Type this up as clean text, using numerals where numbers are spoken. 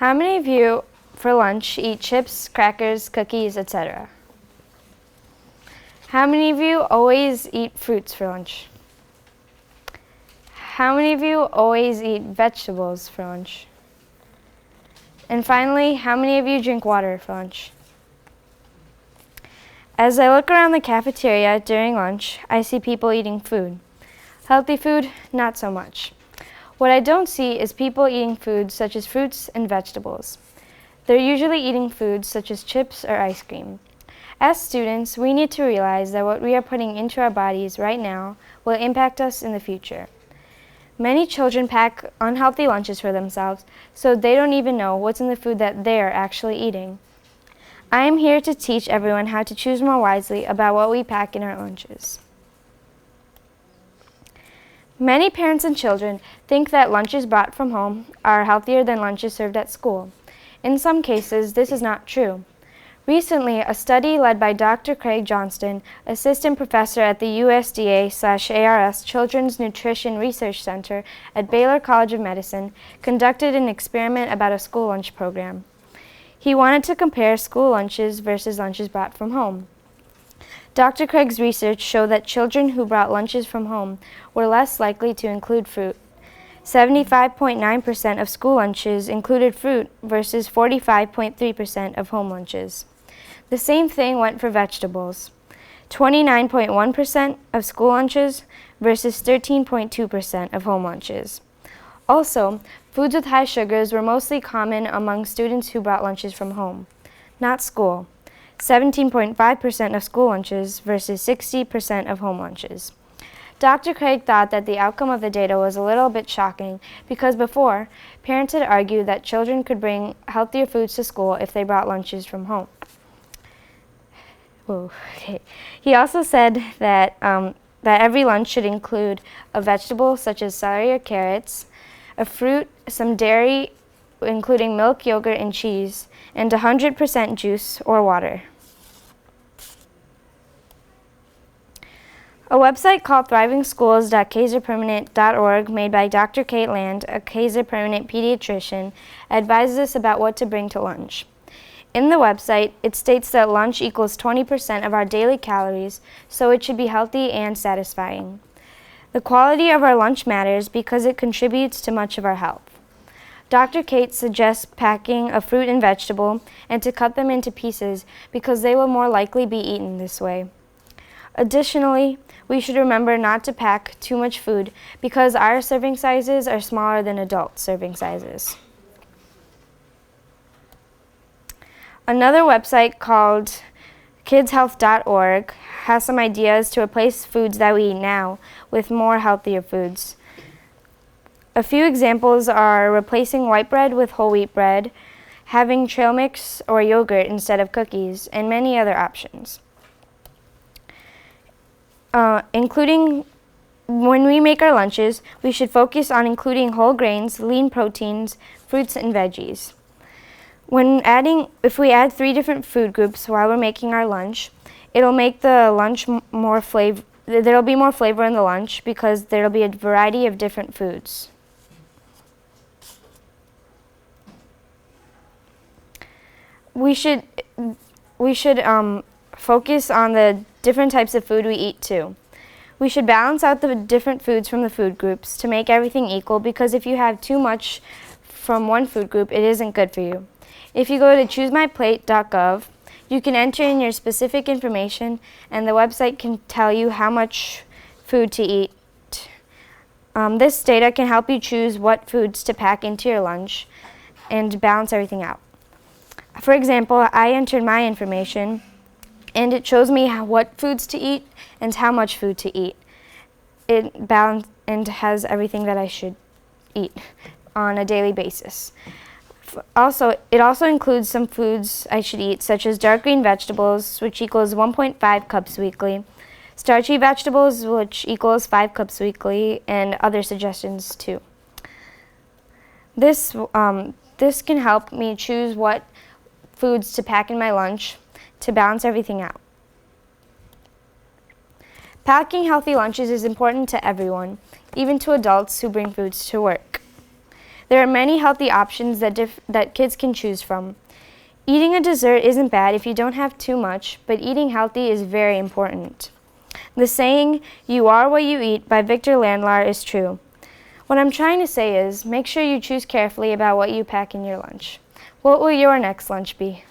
How many of you for lunch eat chips, crackers, cookies, etc.? How many of you always eat fruits for lunch? How many of you always eat vegetables for lunch? And finally, how many of you drink water for lunch? As I look around the cafeteria during lunch, I see people eating food. Healthy food, not so much. What I don't see is people eating foods such as fruits and vegetables. They're usually eating foods such as chips or ice cream. As students, we need to realize that what we are putting into our bodies right now will impact us in the future. Many children pack unhealthy lunches for themselves, so they don't even know what's in the food that they're actually eating. I am here to teach everyone how to choose more wisely about what we pack in our lunches. Many parents and children think that lunches brought from home are healthier than lunches served at school. In some cases, this is not true. Recently, a study led by Dr. Craig Johnston, assistant professor at the USDA/ARS Children's Nutrition Research Center at Baylor College of Medicine, conducted an experiment about a school lunch program. He wanted to compare school lunches versus lunches brought from home. Dr. Craig's research showed that children who brought lunches from home were less likely to include fruit. 75.9% of school lunches included fruit versus 45.3% of home lunches. The same thing went for vegetables. 29.1% of school lunches versus 13.2% of home lunches. Also, foods with high sugars were mostly common among students who brought lunches from home, not school. 17.5% of school lunches versus 60% of home lunches. Dr. Craig thought that the outcome of the data was a little bit shocking because before, parents had argued that children could bring healthier foods to school if they brought lunches from home. He also said that every lunch should include a vegetable such as celery or carrots, a fruit, some dairy, including milk, yogurt, and cheese, and 100% juice or water. A website called thrivingschools.kaiserpermanente.org, made by Dr. Kate Land, a Kaiser Permanente pediatrician, advises us about what to bring to lunch. In the website, it states that lunch equals 20% of our daily calories, so it should be healthy and satisfying. The quality of our lunch matters because it contributes to much of our health. Dr. Kate suggests packing a fruit and vegetable and to cut them into pieces because they will more likely be eaten this way. Additionally, we should remember not to pack too much food because our serving sizes are smaller than adult serving sizes. Another website called kidshealth.org has some ideas to replace foods that we eat now with more healthier foods. A few examples are replacing white bread with whole wheat bread, having trail mix or yogurt instead of cookies, and many other options. Including when we make our lunches, we should focus on including whole grains, lean proteins, fruits, and veggies. If we add 3 different food groups while we're making our lunch, it'll make the lunch more flavor. There'll be more flavor in the lunch because there'll be a variety of different foods. We should focus on the different types of food we eat too. We should balance out the different foods from the food groups to make everything equal because if you have too much from one food group, it isn't good for you. If you go to choosemyplate.gov, you can enter in your specific information and the website can tell you how much food to eat. This data can help you choose what foods to pack into your lunch and balance everything out. For example, I entered my information and it shows me what foods to eat and how much food to eat. It has everything that I should eat on a daily basis. It also includes some foods I should eat, such as dark green vegetables, which equals 1.5 cups weekly, starchy vegetables, which equals 5 cups weekly, and other suggestions too. This can help me choose what foods to pack in my lunch to balance everything out. Packing healthy lunches is important to everyone, even to adults who bring foods to work. There are many healthy options that kids can choose from. Eating a dessert isn't bad if you don't have too much, but eating healthy is very important. The saying, "You are what you eat" by Victor Landlar is true. What I'm trying to say is, make sure you choose carefully about what you pack in your lunch. What will your next lunch be?